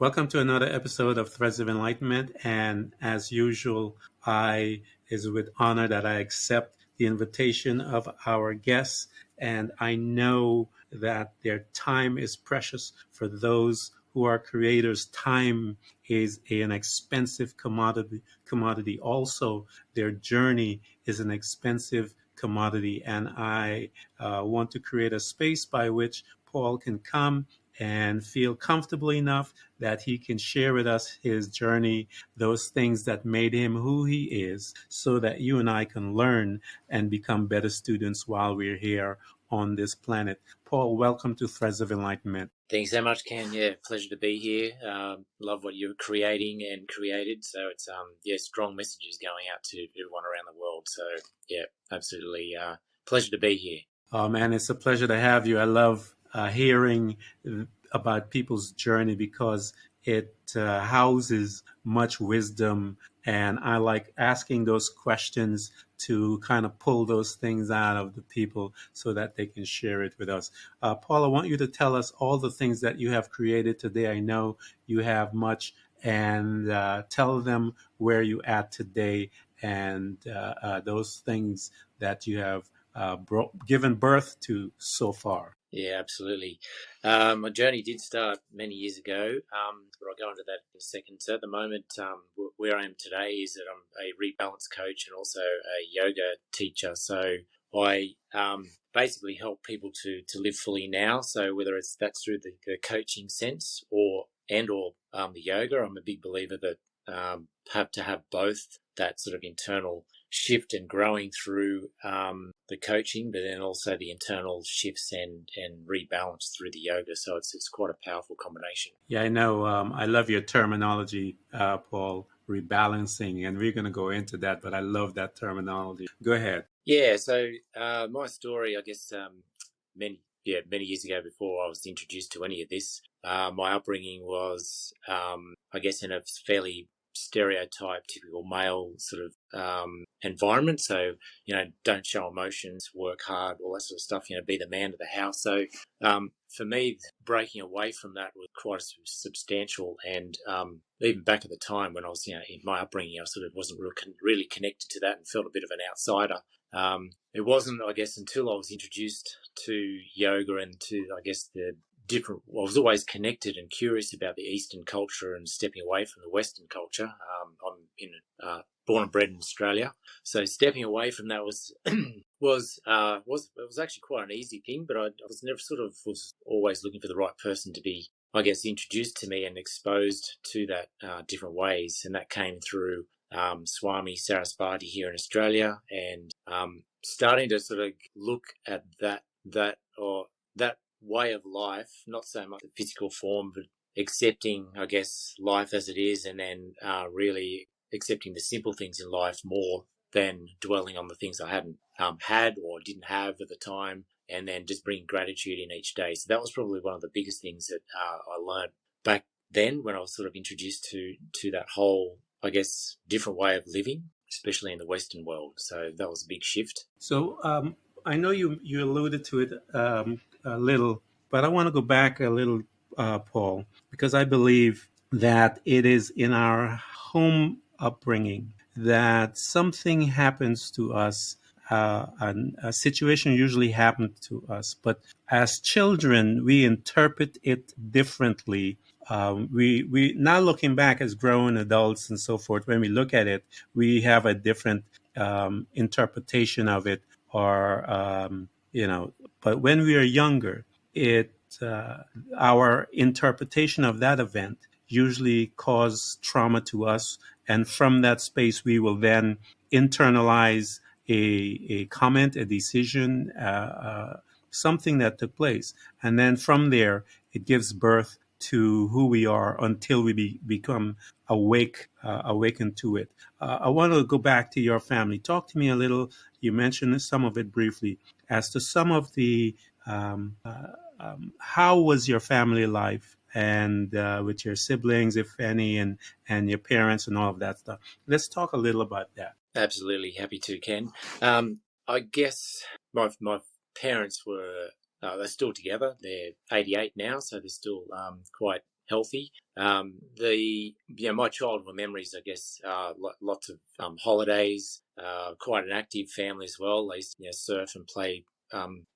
Welcome to another episode of Threads of Enlightenment. And as usual, it is with honor that I accept the invitation of our guests. And I know that their time is precious for those who are creators. Time is an expensive commodity. Also, their journey is an expensive commodity. And I want to create a space by which Paul can come and feel comfortable enough that he can share with us his journey, those things that made him who he is, so that you and I can learn and become better students while we're here on this planet. Paul, welcome to Threads of Enlightenment. Thanks so much, Ken. Yeah, pleasure to be here. Love what you're creating and created. So it's strong messages going out to everyone around the world. So yeah, absolutely pleasure to be here. Oh man, it's a pleasure to have you. I love hearing about people's journey because it houses much wisdom, and I like asking those questions to kind of pull those things out of the people so that they can share it with us. Paul, I want you to tell us all the things that you have created today. I know you have much, and tell them where you at today and those things that you have given birth to so far. Yeah, absolutely. My journey did start many years ago, but I'll go into that in a second. So at the moment, where I am today is that I'm a rebalance coach and also a yoga teacher. So I basically help people to live fully now. So whether that's through the coaching sense or the yoga, I'm a big believer that have to have both that sort of internal shift and growing through the coaching, but then also the internal shifts and rebalance through the yoga. So it's quite a powerful combination. Yeah, I know. I love your terminology, Paul, rebalancing, and we're going to go into that, but I love that terminology. Go ahead. Yeah, so my story, I guess, many years ago before I was introduced to any of this, my upbringing was, I guess, in a fairly stereotype, typical male sort of environment. So, don't show emotions, work hard, all that sort of stuff, be the man of the house. So for me, breaking away from that was quite substantial. And even back at the time when I was, in my upbringing, I sort of wasn't really connected to that and felt a bit of an outsider. It wasn't, I guess, until I was introduced to yoga and to, I guess, I was always connected and curious about the Eastern culture and stepping away from the Western culture. I'm born and bred in Australia, so stepping away from that was actually quite an easy thing. But I was never was always looking for the right person to be, I guess, introduced to me and exposed to that different ways, and that came through Swami Sarasvati here in Australia, and starting to sort of look at that way of life, not so much the physical form, but accepting, I guess, life as it is, and then really accepting the simple things in life more than dwelling on the things I hadn't had or didn't have at the time, and then just bringing gratitude in each day. So that was probably one of the biggest things that I learned back then when I was sort of introduced to that whole, I guess, different way of living, especially in the Western world. So that was a big shift. So I know you alluded to it a little, but I want to go back a little, Paul, because I believe that it is in our home upbringing that something happens to us. And a situation usually happens to us, but as children, we interpret it differently. We now looking back as grown adults and so forth, when we look at it, we have a different interpretation of it, or but when we are younger, our interpretation of that event usually cause trauma to us, and from that space we will then internalize a comment, a decision, something that took place, and then from there it gives birth to who we are until we become awakened to it. I want to go back to your family. Talk to me a little. You mentioned some of it briefly as to some of the how was your family life, and with your siblings, if any, and your parents and all of that stuff. Let's talk a little about that. Absolutely, happy to, Ken. I guess my parents were they're still together. They're 88 now, so they're still quite healthy. My childhood memories, I guess, lots of holidays, quite an active family as well. I used to surf and play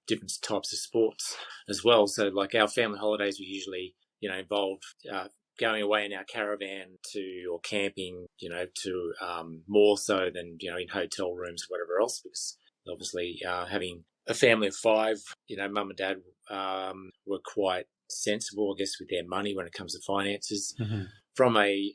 different types of sports as well. So like our family holidays were usually involved going away in our caravan or camping, to more so than in hotel rooms or whatever else, because obviously having a family of five, mum and dad were quite sensible, I guess, with their money when it comes to finances. Mm-hmm. From a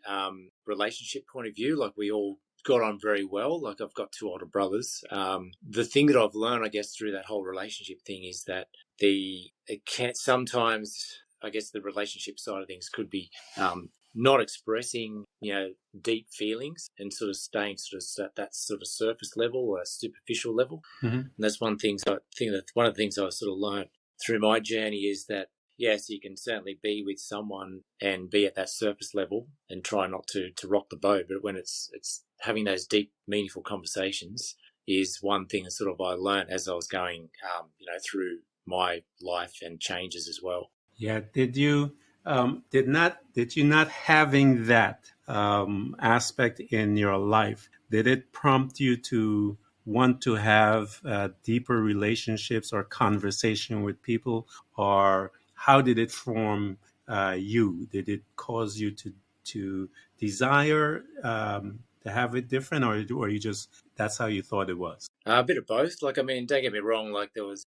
relationship point of view, like we all got on very well. Like I've got two older brothers. The thing that I've learned, I guess, through that whole relationship thing is that it can't sometimes, I guess, the relationship side of things could be not expressing, deep feelings and sort of staying sort of at that sort of surface level or superficial level. Mm-hmm. And that's one of the things I sort of learned through my journey is that, yes, you can certainly be with someone and be at that surface level and try not to rock the boat. But when it's having those deep, meaningful conversations is one thing that sort of I learned as I was going, through my life and changes as well. Yeah. Did you not having that aspect in your life? Did it prompt you to want to have deeper relationships or conversation with people, or how did it form you? Did it cause you to desire to have it different, or you just that's how you thought it was? A bit of both. Like, I mean, don't get me wrong. Like, there was,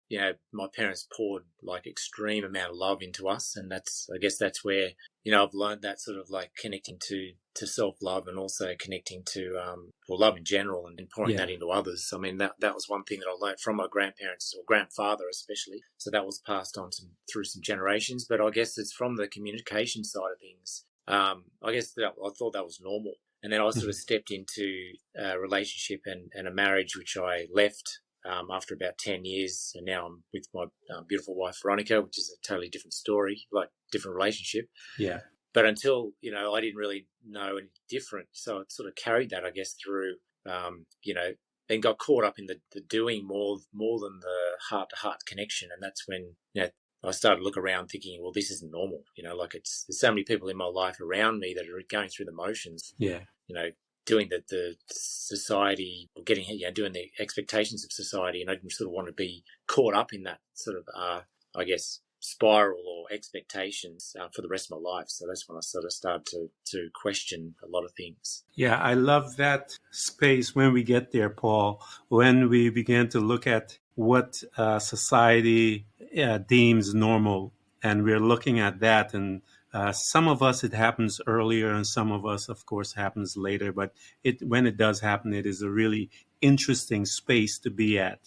my parents poured like extreme amount of love into us, and I guess that's where I've learned that sort of like connecting to self-love and also connecting to love in general and pouring that into others. I mean, that was one thing that I learned from my grandparents or grandfather especially. So that was passed on through some generations. But I guess it's from the communication side of things. I guess that I thought that was normal. And then I sort of stepped into a relationship and a marriage, which I left after about 10 years. And now I'm with my beautiful wife, Veronica, which is a totally different story, like different relationship. Yeah. But until, I didn't really know any different. So I sort of carried that, I guess, through, and got caught up in the doing more than the heart-to-heart connection. And that's when, I started to look around thinking, well, this isn't normal. Like there's so many people in my life around me that are going through the motions. Yeah. Doing the society, or getting, doing the expectations of society. And I didn't sort of want to be caught up in that sort of, I guess, spiral or expectations for the rest of my life. So that's when I sort of started to question a lot of things. Yeah, I love that space when we get there, Paul, when we begin to look at what society deems normal. And we're looking at that. And some of us, it happens earlier, and some of us, of course, happens later. But when it does happen, it is a really interesting space to be at,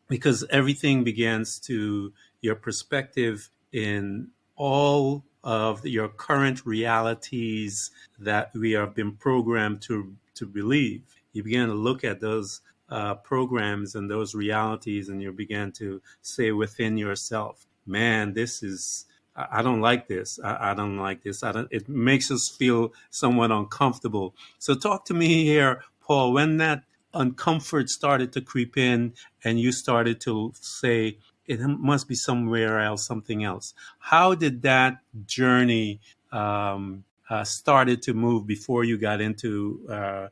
because everything begins to your perspective in all of your current realities that we have been programmed to believe. You begin to look at those programs and those realities, and you begin to say within yourself, man, I don't like this. I don't like this. It makes us feel somewhat uncomfortable. So talk to me here, Paul, when that uncomfort started to creep in and you started to say, it must be somewhere else, something else. How did that journey started to move before you got into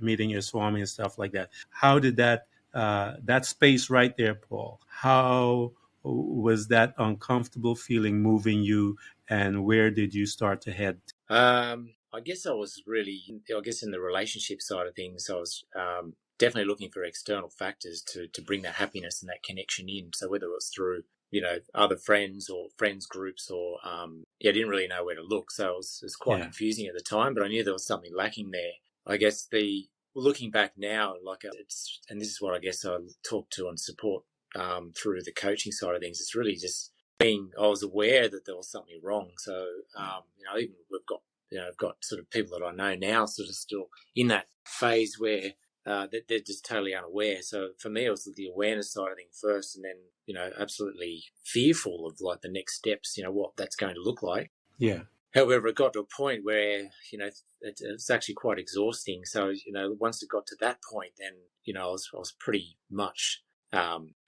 meeting your Swami and stuff like that? How did that space right there, Paul? How was that uncomfortable feeling moving you, and where did you start to head? I guess I was really, in the relationship side of things, I was definitely looking for external factors to bring that happiness and that connection in. So whether it was through, other friends or friends groups or, I didn't really know where to look. So it was quite confusing at the time, but I knew there was something lacking there. I guess looking back now, and this is what I guess I talk to and support through the coaching side of things. It's really just I was aware that there was something wrong. So, even I've got sort of people that I know now sort of still in that phase where they're just totally unaware. So for me, it was the awareness side of things first, and then, absolutely fearful of like the next steps, what that's going to look like. Yeah. However, it got to a point where, it's actually quite exhausting. So, once it got to that point, then, I was pretty much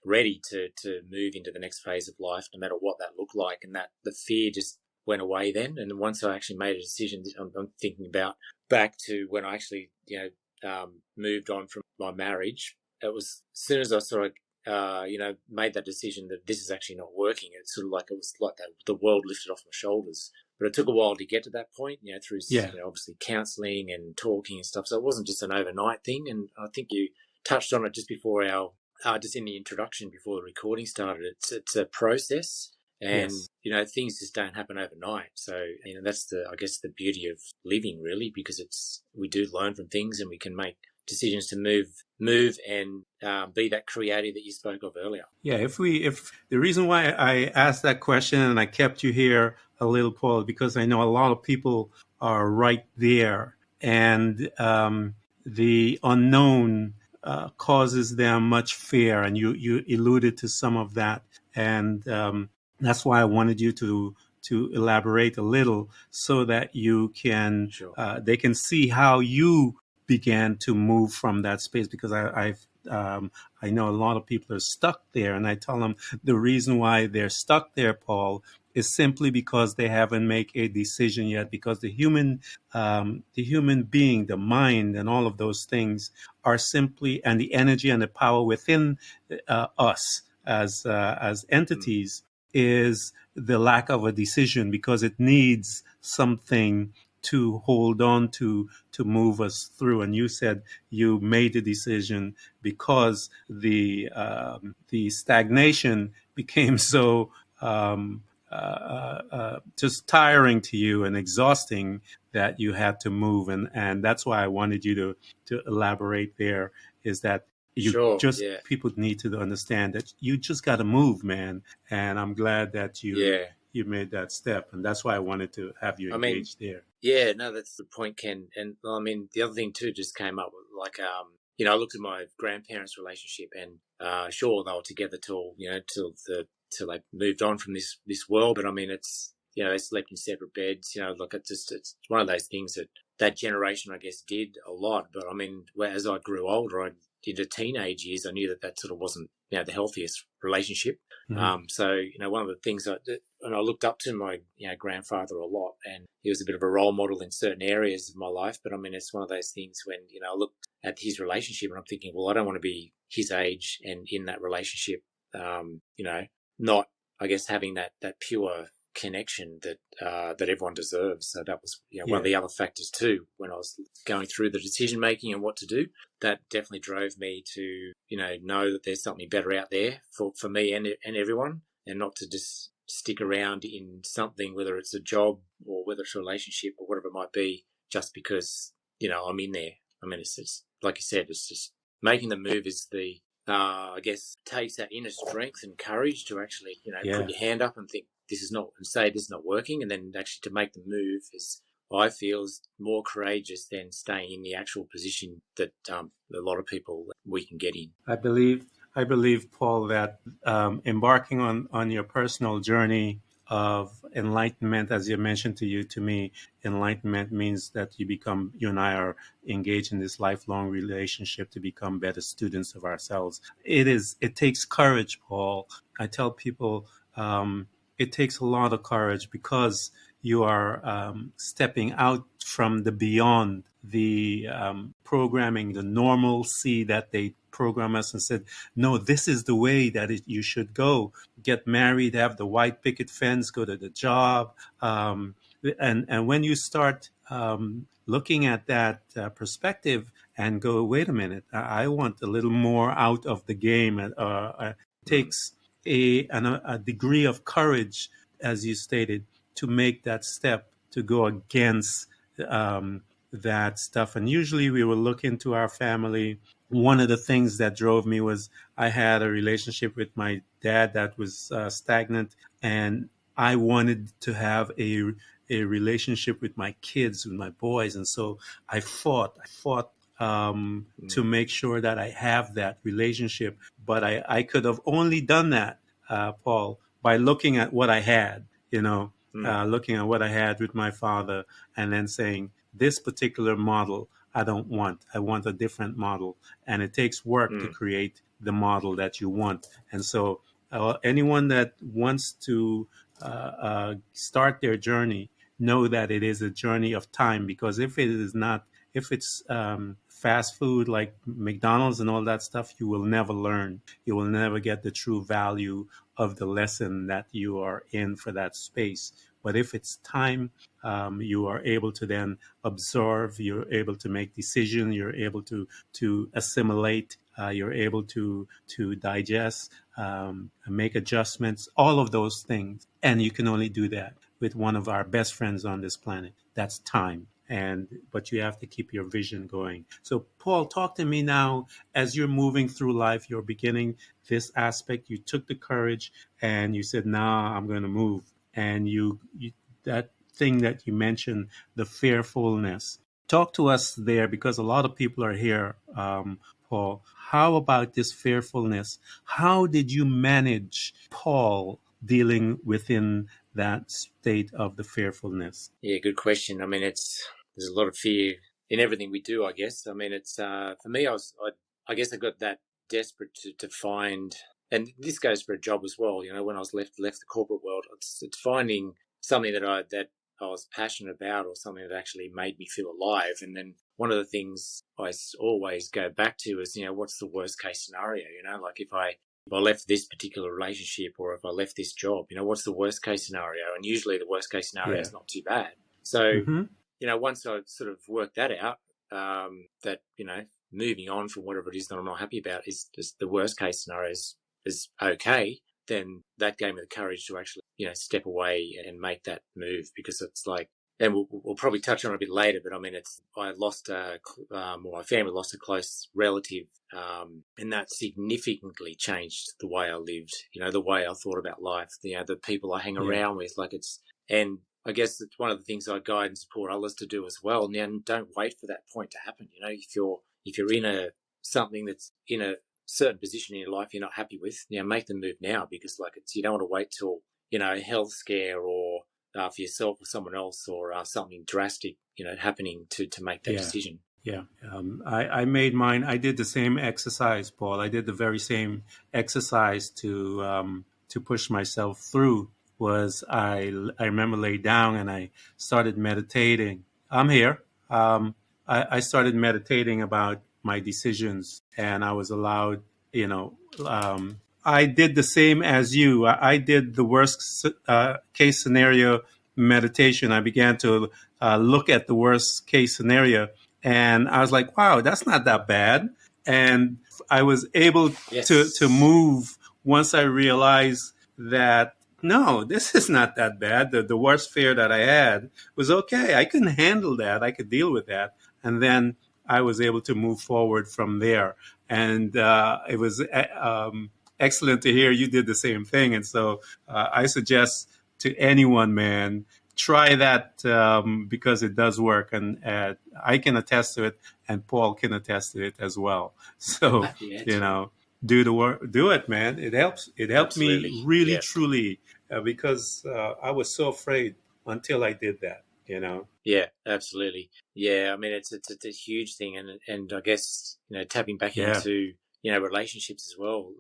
ready to move into the next phase of life, no matter what that looked like. And that the fear just went away then. And once I actually made a decision, I'm thinking about back to when I actually, moved on from my marriage. It was as soon as I sort of, made that decision that this is actually not working. It's sort of like it was like that, the world lifted off my shoulders. But it took a while to get to that point, through, Yeah. obviously counselling and talking and stuff. So it wasn't just an overnight thing. And I think you touched on it just before just in the introduction before the recording started. It's a process. And, Yes. things just don't happen overnight. So, that's I guess the beauty of living really, because we do learn from things and we can make decisions to move and be that creator that you spoke of earlier. Yeah, if the reason why I asked that question and I kept you here a little, Paul, because I know a lot of people are right there, and the unknown causes them much fear, and you alluded to some of that, and that's why I wanted you to elaborate a little so that you can Sure. they can see how you began to move from that space, because I know a lot of people are stuck there, and I tell them the reason why they're stuck there, Paul, is simply because they haven't made a decision yet. Because the human being, the mind, and all of those things are simply, and the energy and the power within us as entities is the lack of a decision, because it needs something to hold on to move us through. And you said you made the decision because the stagnation became so just tiring to you and exhausting that you had to move. And that's why I wanted you to elaborate there, is that Sure. Yeah. people need to understand that you just got to move, man. And I'm glad that you made that step. And that's why I wanted to have you engaged there. Yeah, no, that's the point, Ken. And the other thing too just came up, like, I looked at my grandparents' relationship, and sure, they were together till they moved on from this world. But it's they slept in separate beds. Like it's one of those things that generation, I guess, did a lot. But as I grew older, into teenage years, I knew that sort of wasn't the healthiest relationship. Mm-hmm. So one of the things and I looked up to my grandfather a lot, and he was a bit of a role model in certain areas of my life. But it's one of those things when I looked at his relationship and I'm thinking, well, I don't want to be his age and in that relationship. Not, I guess, having that pure connection that everyone deserves. So that was one of the other factors too when I was going through the decision making and what to do. That definitely drove me to know that there's something better out there for me and everyone, and not to just stick around in something, whether it's a job or whether it's a relationship or whatever it might be, just because I'm in there. It's like you said, it's just making the move is the I guess takes that inner strength and courage to actually put your hand up and think this is not working, and then actually to make the move is, I feel, is more courageous than staying in the actual position that a lot of people we can get in. I believe, Paul, that embarking on your personal journey of enlightenment, as you mentioned to me, enlightenment means that you and I are engaged in this lifelong relationship to become better students of ourselves. It takes courage, Paul. I tell people it takes a lot of courage, because you are stepping out from the beyond the programming, the normalcy that they program us and said, no, this is the way that you should go. Get married, have the white picket fence, go to the job. And when you start looking at that perspective and go, wait a minute, I want a little more out of the game. It takes a degree of courage, as you stated, to make that step, to go against that stuff. And usually we will look into our family. One of the things that drove me was I had a relationship with my dad that was stagnant, and I wanted to have a relationship with my kids, with my boys. And so I fought to make sure that I have that relationship. But I could have only done that, Paul, by looking at what I had, looking at what I had with my father, and then saying, this particular model I don't want. I want a different model. And it takes work to create the model that you want. And so anyone that wants to start their journey, know that it is a journey of time. Because if it is not, if it's fast food like McDonald's and all that stuff, you will never learn. You will never get the true value of the lesson that you are in for that space. But if it's time, you are able to then observe. You're able to make decisions. You're able to assimilate. You're able to digest, make adjustments, all of those things. And you can only do that with one of our best friends on this planet. That's time. But you have to keep your vision going. So Paul, talk to me now as you're moving through life, you're beginning this aspect. You took the courage and you said, nah, I'm going to move. And you that thing that you mentioned, the fearfulness. Talk to us there, because a lot of people are here, Paul. How about this fearfulness? How did you manage, Paul, dealing within that state of the fearfulness? Yeah, good question. I mean, there's a lot of fear in everything we do, I guess. I mean, it's for me, I guess I got that desperate to find, and this goes for a job as well. You know, when I was left the corporate world, it's finding something that I was passionate about, or something that actually made me feel alive. And then one of the things I always go back to is, you know, what's the worst case scenario? You know, like if I left this particular relationship, or if I left this job, you know, what's the worst case scenario? And usually the worst case scenario is not too bad. So, you know, once I sort of worked that out, that, you know, moving on from whatever it is that I'm not happy about is just the worst case scenario is okay, then that gave me the courage to actually, you know, step away and make that move. Because it's like, and we'll probably touch on it a bit later, but I mean, I lost, my family lost a close relative, and that significantly changed the way I lived, you know, the way I thought about life, you know, the people I hang around with, and I guess it's one of the things I guide and support others to do as well. Now, don't wait for that point to happen. You know, if you're in something that's in a certain position in your life you're not happy with, you know, make the move now, because you don't want to wait till, you know, a health scare or for yourself or someone else, or something drastic, you know, happening to make that decision. Yeah. I made mine. I did the same exercise, Paul. I did the very same exercise to push myself through. I remember laid down and I started meditating. I'm here. I started meditating about my decisions, and I was allowed, you know, I did the same as you. I did the worst case scenario meditation. I began to look at the worst case scenario, and I was like, wow, that's not that bad. And I was able to move once I realized that, no, this is not that bad. The worst fear that I had was okay. I couldn't handle that. I could deal with that. And then I was able to move forward from there. And it was excellent to hear you did the same thing. And so I suggest to anyone, man, try that, because it does work. And I can attest to it, and Paul can attest to it as well. So, you know, do the work, do it, man. It helps. It helped me really, truly, because I was so afraid until I did that, you know? Yeah, absolutely. Yeah, I mean, it's a huge thing, and I guess, you know, tapping back into, you know, relationships as well.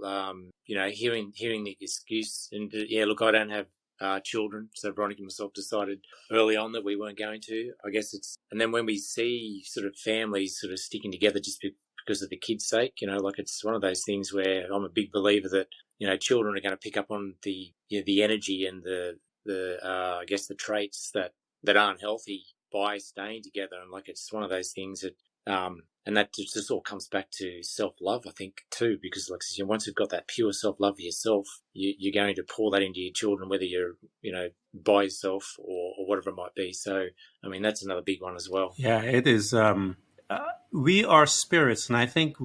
You know, hearing the excuse, and look, I don't have children, so Veronica and myself decided early on that we weren't going to. I guess and then when we see sort of families sort of sticking together just because of the kids' sake, you know, like, it's one of those things where I'm a big believer that, you know, children are going to pick up on the energy and the I guess the traits that aren't healthy by staying together. And like, it's one of those things that, and that just all comes back to self-love, I think, too, because like, you know, once you've got that pure self-love for yourself, you're going to pour that into your children, whether you're, you know, by yourself or whatever it might be. So, I mean, that's another big one as well. Yeah, it is. We are spirits, and I think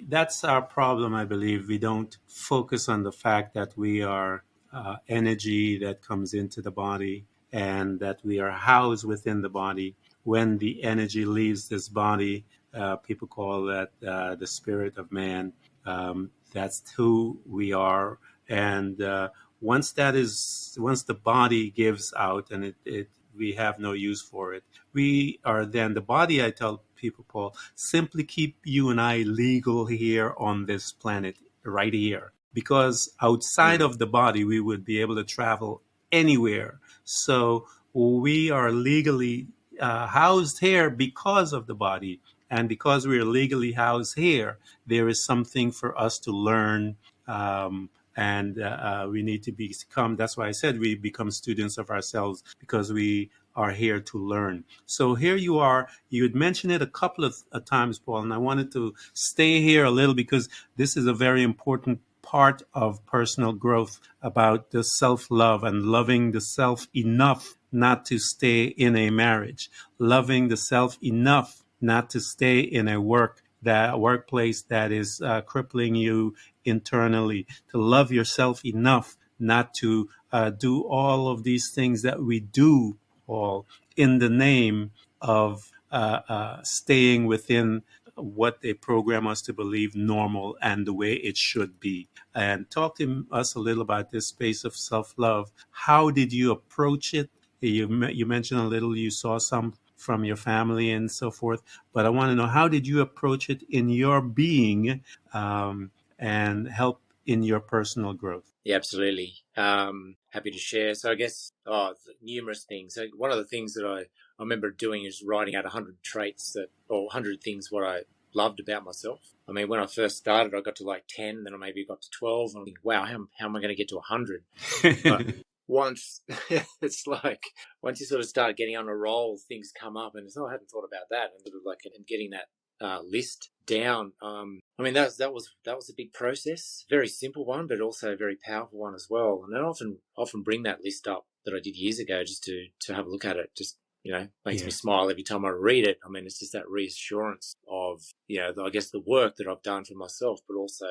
that's our problem. I believe we don't focus on the fact that we are energy that comes into the body, and that we are housed within the body. When the energy leaves this body, people call that the spirit of man. That's who we are. And once the body gives out, and we have no use for it, we are then the body. I tell people, Paul, simply keep you and I legal here on this planet, right here, because outside of the body, we would be able to travel anywhere. So we are legally housed here because of the body. And because we are legally housed here, there is something for us to learn. And we need to become, that's why I said we become students of ourselves, because we are here to learn. So here you are. You had mentioned it a couple of times, Paul, and I wanted to stay here a little because this is a very important part of personal growth, about the self-love and loving the self enough not to stay in a marriage, loving the self enough not to stay in a workplace that is crippling you internally, to love yourself enough not to do all of these things that we do all in the name of staying within what they program us to believe normal and the way it should be. And talk to us a little about this space of self-love. How did you approach it? You mentioned a little, you saw some from your family and so forth, but I want to know, how did you approach it in your being, and help in your personal growth? Yeah, absolutely. Happy to share. So I guess numerous things. So one of the things that I remember doing is writing out 100 traits or 100 things what I loved about myself. I mean, when I first started, I got to like 10, then I maybe got to 12. And I'm thinking, wow, how am I going to get to 100? But once it's like, once you sort of start getting on a roll, things come up, and it's, oh, I hadn't thought about that, and sort of like, and getting that list down. I mean, that was a big process, very simple one, but also a very powerful one as well. And I often bring that list up that I did years ago just to have a look at it. Just, makes me smile every time I read it. I mean, it's just that reassurance of, I guess the work that I've done for myself, but also,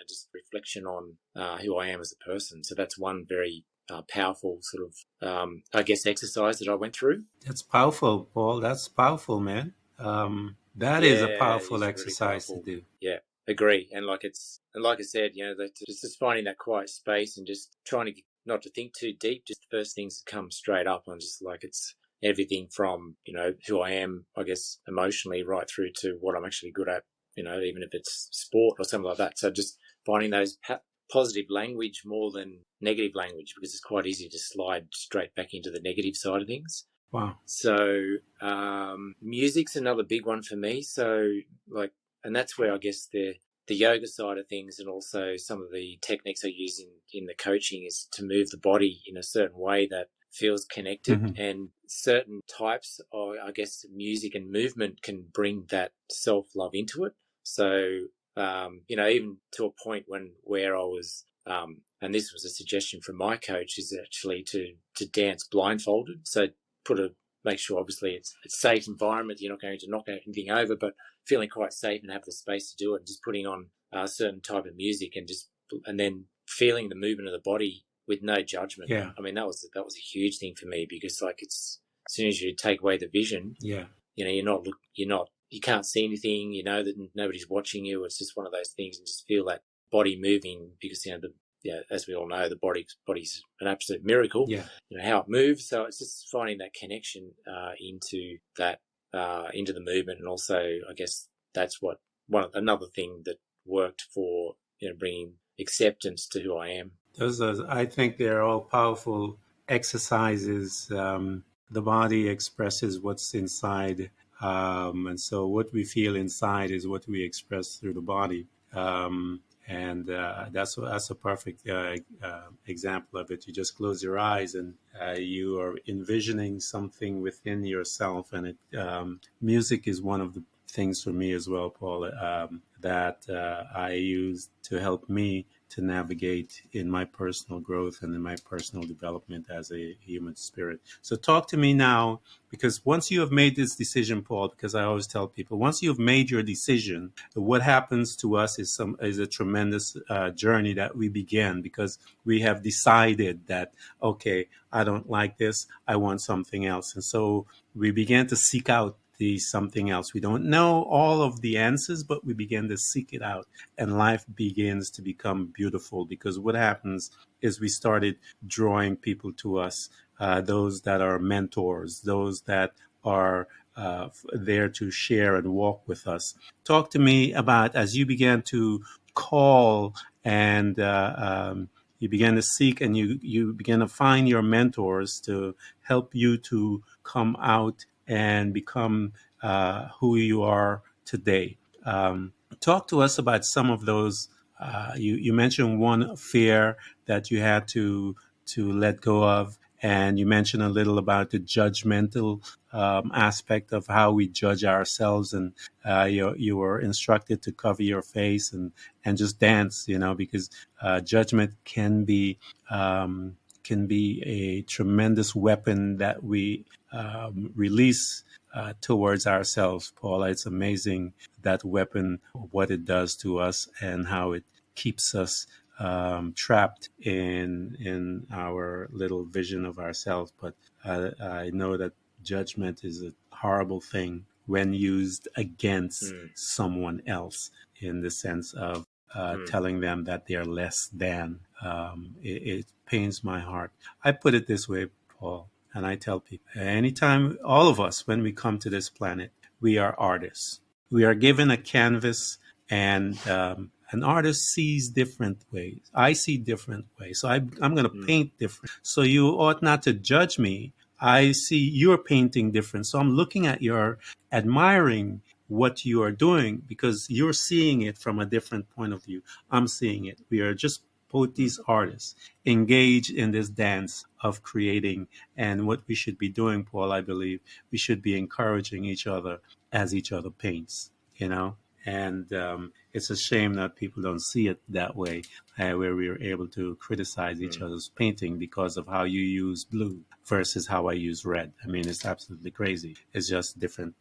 just reflection on who I am as a person. So that's one very powerful sort of, I guess, exercise that I went through. That's powerful, Paul. That's powerful, man. That is a powerful exercise really to do. Yeah, agree. And like I said, just finding that quiet space and just trying to not to think too deep, just the first things that come straight up. I'm just like, it's everything from, who I am, I guess, emotionally, right through to what I'm actually good at, even if it's sport or something like that. So just finding those positive language more than negative language, because it's quite easy to slide straight back into the negative side of things. Wow. So music's another big one for me. So and that's where I guess the yoga side of things, and also some of the techniques I use in the coaching, is to move the body in a certain way that feels connected. Mm-hmm. And certain types of, I guess, music and movement can bring that self-love into it. So, even to a point where I was, and this was a suggestion from my coach, is actually to dance blindfolded. So make sure obviously it's a safe environment. You're not going to knock anything over, but feeling quite safe and have the space to do it. And just putting on a certain type of music and then feeling the movement of the body with no judgment. Yeah. I mean, that was a huge thing for me, because it's, as soon as you take away the vision, you can't see anything, that nobody's watching you. It's just one of those things, and just feel that body moving, because, as we all know, the body's an absolute miracle. Yeah. How it moves. So it's just finding that connection into that, into the movement. And also, I guess that's another thing that worked for, bringing acceptance to who I am. I think they're all powerful exercises. The body expresses what's inside. And so what we feel inside is what we express through the body. And that's a perfect example of it. You just close your eyes and you are envisioning something within yourself. And music is one of the things for me as well, Paul, that I use to help me to navigate in my personal growth and in my personal development as a human spirit. So talk to me now, because once you have made this decision, Paul, because I always tell people, once you've made your decision, what happens to us is a tremendous journey that we begin, because we have decided that, okay, I don't like this, I want something else. And so we began to seek out something else. We don't know all of the answers, but we begin to seek it out, and life begins to become beautiful, because what happens is we started drawing people to us, those that are mentors, those that are there to share and walk with us. Talk to me about, as you began to call and you begin to seek, and you begin to find your mentors to help you to come out and become who you are today. Talk to us about some of those. You mentioned one fear that you had to let go of, and you mentioned a little about the judgmental aspect of how we judge ourselves. And you were instructed to cover your face and just dance, because judgment can be a tremendous weapon that we release towards ourselves, Paula. It's amazing that weapon, what it does to us, and how it keeps us trapped in our little vision of ourselves. But I know that judgment is a horrible thing when used against someone else, in the sense of telling them that they're less than. It pains my heart. I put it this way, Paul, and I tell people, anytime, all of us, when we come to this planet, we are artists. We are given a canvas, and an artist sees different ways. I see different ways. So I'm going to paint different. So you ought not to judge me. I see you're painting different. So I'm looking at your, admiring what you are doing, because you're seeing it from a different point of view. I'm seeing it. We are just both these artists engaged in this dance of creating. And what we should be doing, Paul, I believe, we should be encouraging each other as each other paints, and it's a shame that people don't see it that way, where we are able to criticize each other's painting because of how you use blue versus how I use red. I mean, it's absolutely crazy. It's just different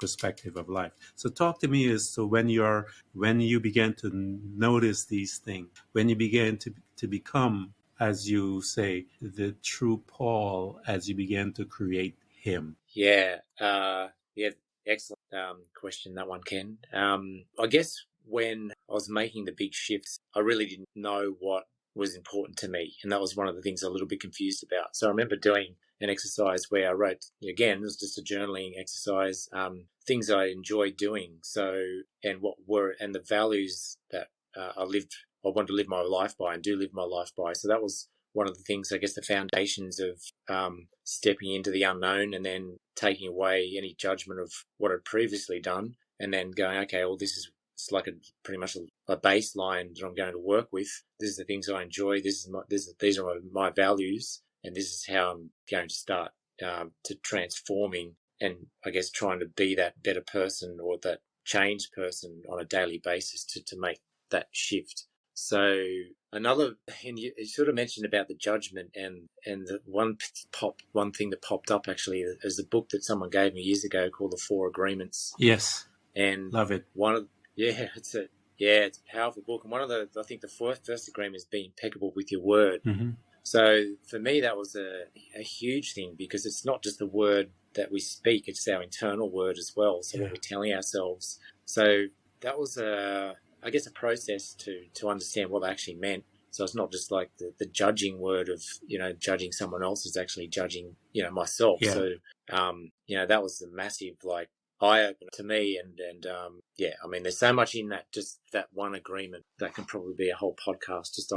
perspective of life. So talk to me as to when you begin to notice these things, when you begin to become, as you say, the true Paul, as you begin to create him. Yeah. Excellent question, that one, Ken. I guess when I was making the big shifts, I really didn't know what was important to me. And that was one of the things I was a little bit confused about. So I remember doing an exercise where I wrote, again, it was just a journaling exercise, things I enjoyed doing. So, and the values that I wanted to live my life by and do live my life by. So that was one of the things, I guess, the foundations of stepping into the unknown, and then taking away any judgment of what I'd previously done, and then going, okay, well, it's like pretty much a baseline that I'm going to work with. This is the things I enjoy. These are my values, and this is how I'm going to start to transforming, and I guess trying to be that better person, or that changed person on a daily basis to make that shift. So and you sort of mentioned about the judgment, and the one thing that popped up actually is a book that someone gave me years ago called The Four Agreements. Yes, and love it. It's a powerful book. And I think the first agreement is be impeccable with your word. Mm-hmm. So for me, that was a huge thing, because it's not just the word that we speak; it's our internal word as well. So what we're telling ourselves. So that was I guess, a process to understand what that actually meant. So it's not just like the judging word of, judging someone else, is actually judging, myself. Yeah. So, that was a massive, eye-opener to me. And I mean, there's so much in that one agreement that can probably be a whole podcast just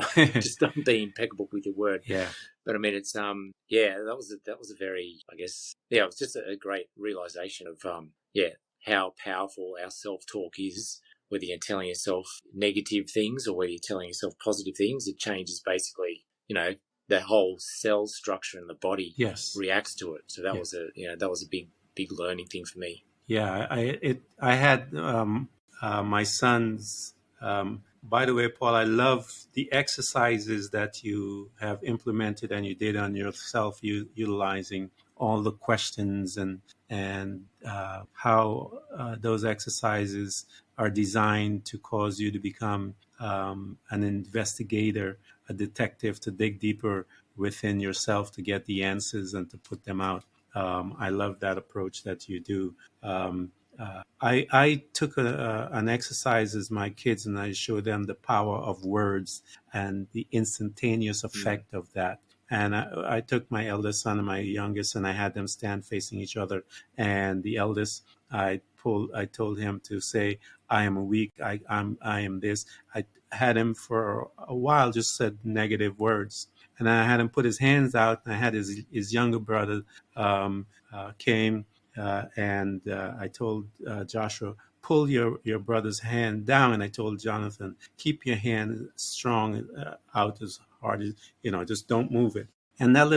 on being impeccable with your word. Yeah. But I mean, it's, that was a very, I guess, it was just a great realization of, how powerful our self-talk is. Whether you're telling yourself negative things or whether you're telling yourself positive things, it changes basically, the whole cell structure in the body reacts to it. So that was a big learning thing for me. Yeah, I had my sons. By the way, Paul, I love the exercises that you have implemented and you did on yourself, utilizing all the questions and how those exercises are designed to cause you to become an investigator, a detective, to dig deeper within yourself to get the answers and to put them out. I love that approach that you do. I took an exercise as my kids, and I showed them the power of words and the instantaneous effect of that. And I took my eldest son and my youngest, and I had them stand facing each other. And the eldest, I told him to say, I am weak, I am this. I had him for a while just said negative words. And I had him put his hands out, and I had his younger brother came, and I told Joshua, pull your brother's hand down. And I told Jonathan, keep your hand strong out as hard as, just don't move it. And that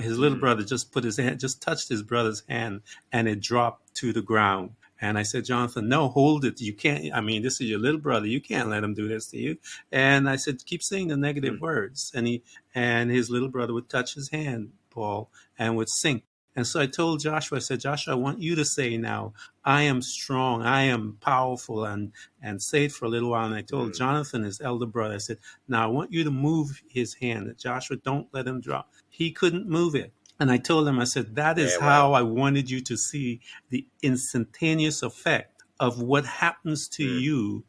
his little brother just put his hand, just touched his brother's hand, and it dropped to the ground. And I said, Jonathan, no, hold it. You can't. I mean, this is your little brother. You can't let him do this to you. And I said, keep saying the negative words. And his little brother would touch his hand, Paul, and would sink. And so I told Joshua, I said, Joshua, I want you to say now, I am strong, I am powerful, and say it for a little while. And I told Jonathan, his elder brother, I said, now I want you to move his hand. Joshua, don't let him drop. He couldn't move it. And I told him, I said, that is how I wanted you to see the instantaneous effect of what happens to you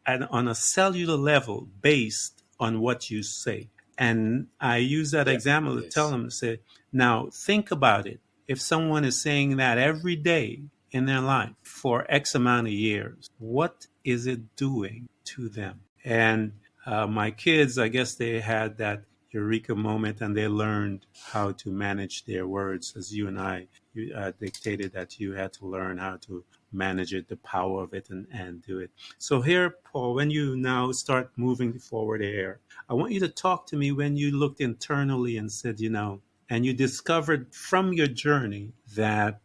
on a cellular level based on what you say. And I use that example to tell them, say, now think about it. If someone is saying that every day in their life for X amount of years, what is it doing to them? And my kids, I guess they had that eureka moment, and they learned how to manage their words, as you and I dictated that you had to learn how to manage it, the power of it, and do it. So here, Paul, when you now start moving forward here, I want you to talk to me when you looked internally and said, and you discovered from your journey that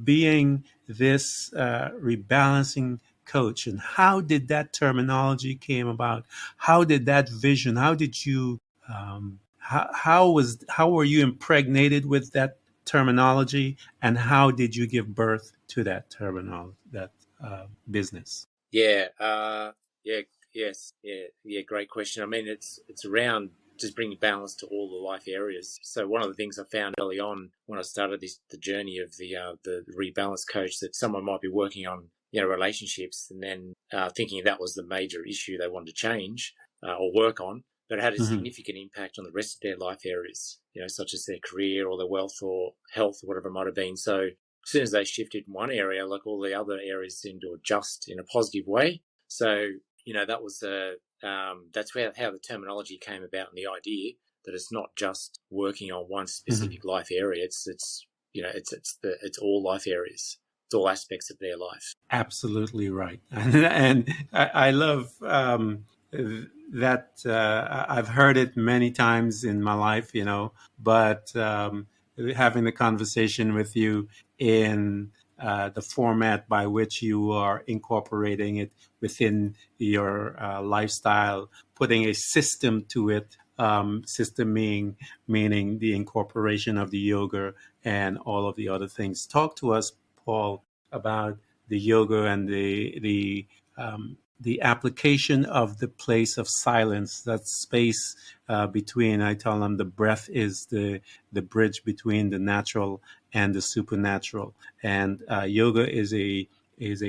being this rebalancing coach, and how did that terminology came about? How did that vision? How did you? How were you impregnated with that terminology, and how did you give birth to that terminology, that business? Yeah. Great question. I mean, it's around just bringing balance to all the life areas. So one of the things I found early on when I started the journey of the rebalance coach, that someone might be working on relationships, and then thinking that was the major issue they wanted to change or work on, but it had a significant impact on the rest of their life areas, such as their career or their wealth or health or whatever it might have been. So as soon as they shifted in one area, like all the other areas seemed to adjust in a positive way. So that was that's how the terminology came about, and the idea that it's not just working on one specific life area. It's all life areas. It's all aspects of their life. Absolutely right. And I love that. I've heard it many times in my life, but having the conversation with you in the format by which you are incorporating it within your lifestyle, putting a system to it, system meaning the incorporation of the yoga and all of the other things. Talk to us, Paul, about the yoga and the application of the place of silence, that space between. I tell them the breath is the bridge between the natural and the supernatural, and yoga is a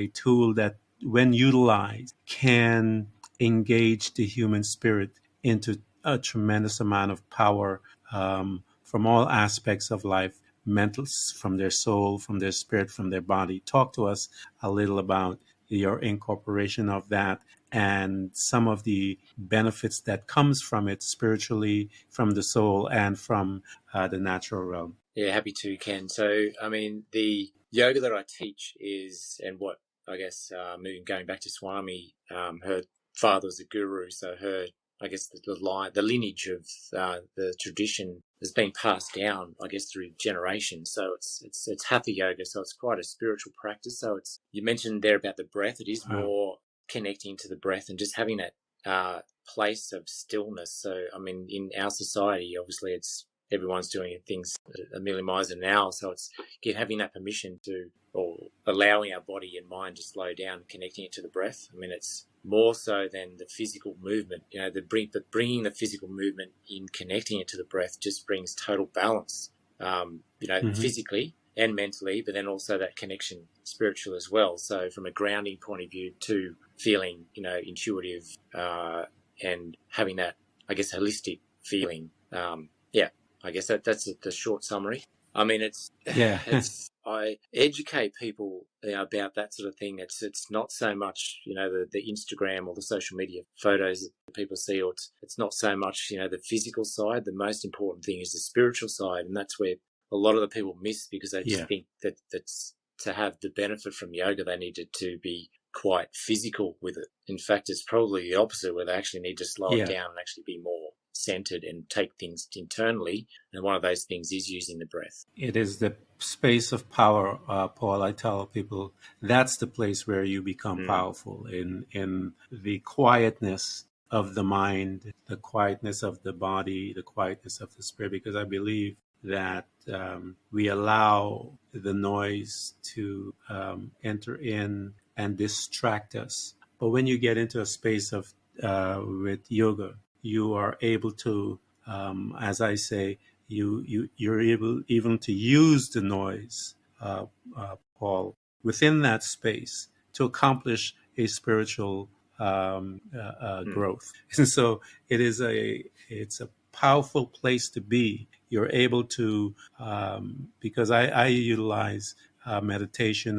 tool that, when utilized, can engage the human spirit into a tremendous amount of power from all aspects of life, mental, from their soul, from their spirit, from their body. Talk to us a little about your incorporation of that and some of the benefits that comes from it spiritually, from the soul, and from the natural realm. Yeah, happy to, Ken. So, I mean, the yoga that I teach is, and what I guess, going back to Swami, her father was a guru, so her, I guess, the lineage of the tradition has been passed down, I guess, through generations. So it's Hatha Yoga, so it's quite a spiritual practice. So you mentioned there about the breath. It is more connecting to the breath and just having that place of stillness. So, I mean, in our society, obviously, everyone's doing things a million miles an hour. So it's having that permission to, or allowing our body and mind to slow down, connecting it to the breath. I mean, it's more so than the physical movement, bringing the physical movement in, connecting it to the breath just brings total balance, physically and mentally, but then also that connection spiritual as well. So from a grounding point of view to feeling, intuitive, and having that, I guess, holistic feeling. I guess that's the short summary. I mean, I educate people about that sort of thing. It's not so much, the Instagram or the social media photos that people see, or it's not so much, the physical side. The most important thing is the spiritual side, and that's where a lot of the people miss, because they just think that's to have the benefit from yoga, they needed to be quite physical with it. In fact, it's probably the opposite, where they actually need to slow it down and actually be more centered and take things internally. And one of those things is using the breath. It is the space of power, Paul. I tell people that's the place where you become powerful, in the quietness of the mind, the quietness of the body, the quietness of the spirit, because I believe that we allow the noise to enter in and distract us. But when you get into a space of with yoga, you are able to, as I say, you're able even to use the noise, Paul, within that space to accomplish a spiritual growth. And so it's a powerful place to be. You're able to, because I utilize meditation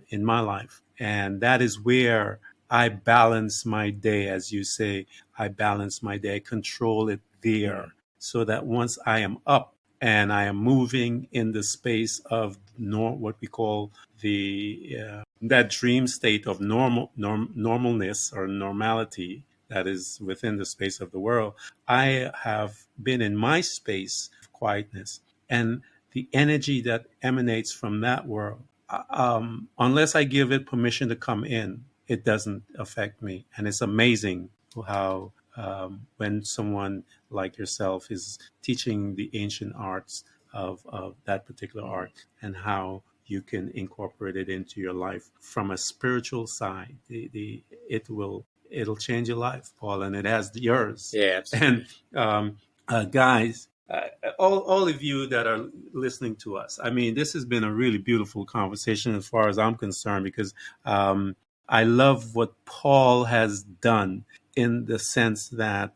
in my life, and that is where I balance my day. As you say, I balance my day, I control it there, so that once I am up and I am moving in the space of what we call that dream state of normalness or normality that is within the space of the world, I have been in my space of quietness, and the energy that emanates from that world, unless I give it permission to come in, it doesn't affect me. And it's amazing how when someone like yourself is teaching the ancient arts of that particular art, and how you can incorporate it into your life from a spiritual side. It'll change your life, Paul, and it has yours. Yeah, absolutely. And guys, all of you that are listening to us, I mean, this has been a really beautiful conversation as far as I'm concerned, because I love what Paul has done, in the sense that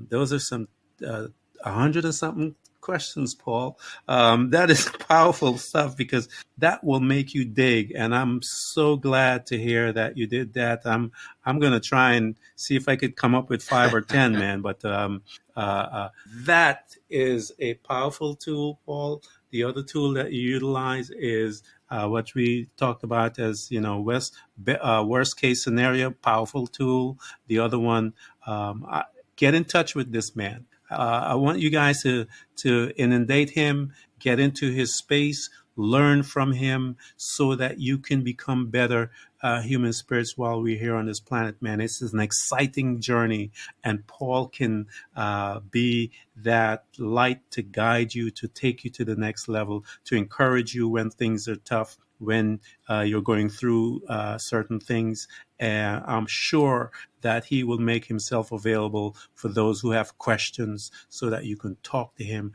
those are some 100 or something questions, Paul. That is powerful stuff, because that will make you dig. And I'm so glad to hear that you did that. I'm going to try and see if I could come up with 5 or 10, man. But that is a powerful tool, Paul. The other tool that you utilize is what we talked about as, worst case scenario, powerful tool. The other one, get in touch with this man. I want you guys to inundate him, get into his space, learn from him, so that you can become better human spirits while we're here on this planet, man. It's an exciting journey, and Paul can be that light to guide you, to take you to the next level, to encourage you when things are tough, when you're going through certain things. And I'm sure that he will make himself available for those who have questions, so that you can talk to him,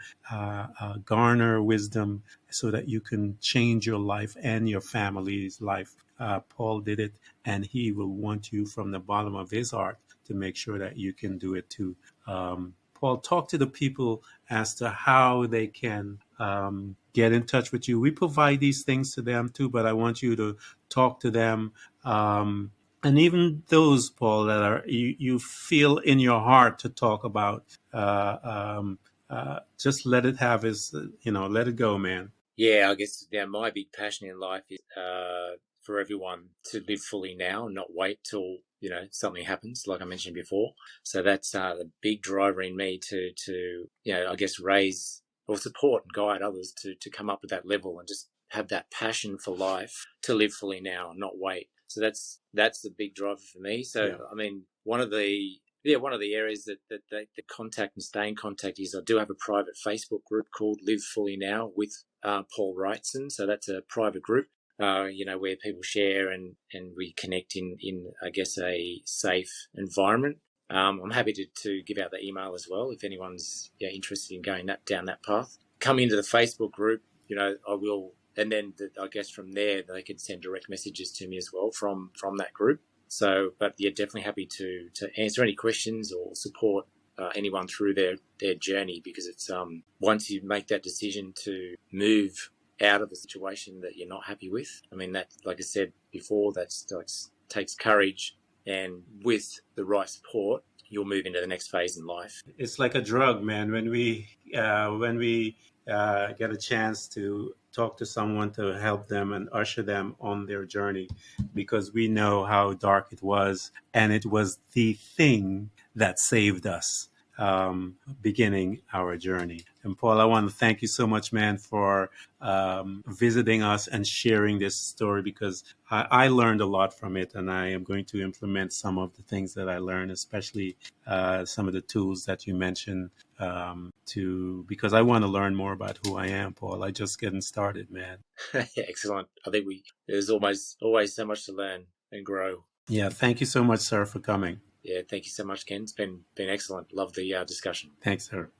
garner wisdom, so that you can change your life and your family's life. Paul did it, and he will want you from the bottom of his heart to make sure that you can do it too. Paul, talk to the people as to how they can get in touch with you. We provide these things to them too, but I want you to talk to them. And even those, Paul, that are you feel in your heart to talk about, just let it have his, let it go, man. Yeah, I guess my big passion in life is for everyone to live fully now and not wait till something happens, like I mentioned before. So that's the big driver in me to I guess raise or support and guide others to come up with that level, and just have that passion for life to live fully now and not wait. So that's the big driver for me. So yeah. I mean, one of the areas that contact and stay in contact is, I do have a private Facebook group called Live Fully Now with Paul Wrightson. So that's a private group, where people share and we connect in I guess a safe environment. I'm happy to give out the email as well if anyone's interested in going down that path. Come into the Facebook group, I will. And then I guess from there, they can send direct messages to me as well from that group. So, but definitely happy to answer any questions or support anyone through their journey, because it's once you make that decision to move out of a situation that you're not happy with. I mean, that, like I said before, that takes courage, and with the right support, you'll move into the next phase in life. It's like a drug, man. When we get a chance to talk to someone to help them and usher them on their journey, because we know how dark it was, and it was the thing that saved us beginning our journey. And Paul, I want to thank you so much, man, for visiting us and sharing this story, because I learned a lot from it, and I am going to implement some of the things that I learned, especially some of the tools that you mentioned, because I want to learn more about who I am, Paul. I just getting started, man. Excellent. I think there's always so much to learn and grow. Yeah, thank you so much, sir, for coming. Yeah, thank you so much, Ken. It's been excellent. Love the discussion. Thanks, sir.